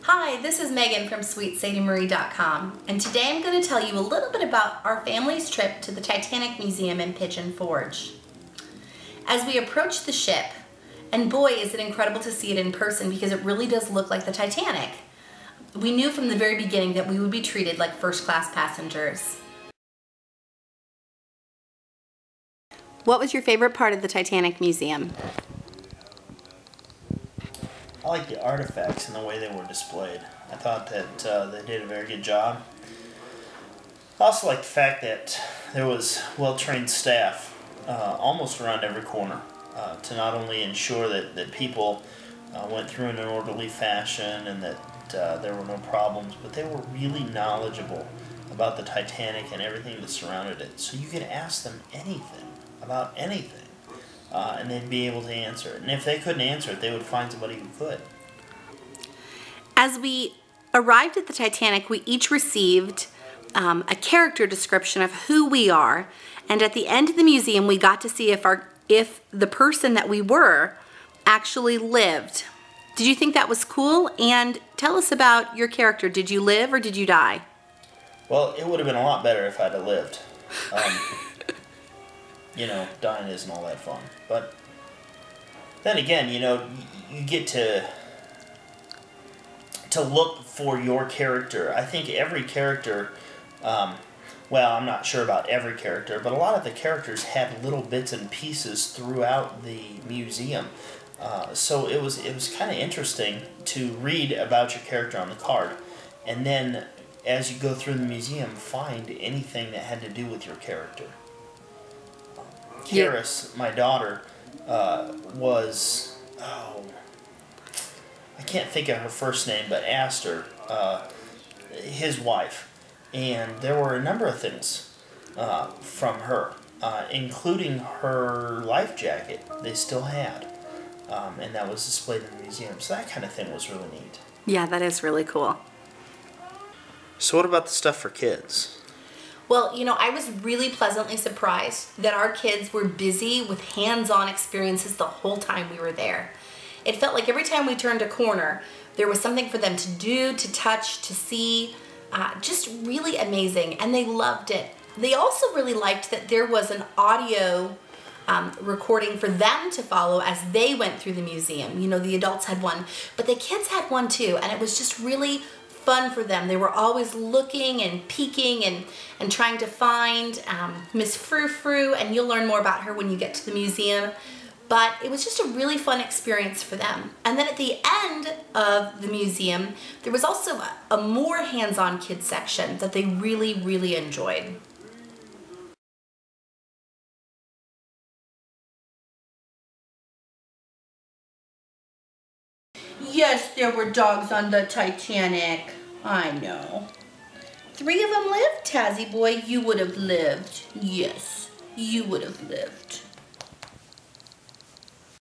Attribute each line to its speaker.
Speaker 1: Hi, this is Megan from SweetSadieMarie.com, and today I'm going to tell you a little bit about our family's trip to the Titanic Museum in Pigeon Forge. As we approached the ship, and boy is it incredible to see it in person because it really does look like the Titanic, we knew from the very beginning that we would be treated like first-class passengers. What was your favorite part of the Titanic Museum?
Speaker 2: I like the artifacts and the way they were displayed. I thought that they did a very good job. I also like the fact that there was well-trained staff almost around every corner to not only ensure that people went through in an orderly fashion and that there were no problems, but they were really knowledgeable about the Titanic and everything that surrounded it. So you could ask them anything about anything. And they'd be able to answer it. And if they couldn't answer it, they would find somebody who could.
Speaker 1: As we arrived at the Titanic, we each received a character description of who we are. And at the end of the museum, we got to see if the person that we were actually lived. Did you think that was cool? And tell us about your character. Did you live or did you die?
Speaker 2: Well, it would have been a lot better if I'd have lived. You know, dying isn't all that fun. But then again, you know, you get to look for your character. I think every character, well, I'm not sure about every character, but a lot of the characters had little bits and pieces throughout the museum. So it was kind of interesting to read about your character on the card, and then as you go through the museum, find anything that had to do with your character. Karis, my daughter, was, I can't think of her first name, but Aster, his wife. And there were a number of things from her, including her life jacket they still had. And that was displayed in the museum. So that kind of thing was really neat.
Speaker 1: Yeah, that is really cool.
Speaker 2: So what about the stuff for kids?
Speaker 1: Well, you know, I was really pleasantly surprised that our kids were busy with hands-on experiences the whole time we were there. It felt like every time we turned a corner, there was something for them to do, to touch, to see. Just really amazing, and they loved it. They also really liked that there was an audio recording for them to follow as they went through the museum. You know, the adults had one, but the kids had one too, and it was just really fun for them. They were always looking and peeking and trying to find Miss Frou Frou, and you'll learn more about her when you get to the museum. But it was just a really fun experience for them. And then at the end of the museum, there was also a more hands-on kids section that they really, really enjoyed. Yes, there were dogs on the Titanic. I know. 3 of them lived, Tazzy boy. You would have lived. Yes, you would have lived.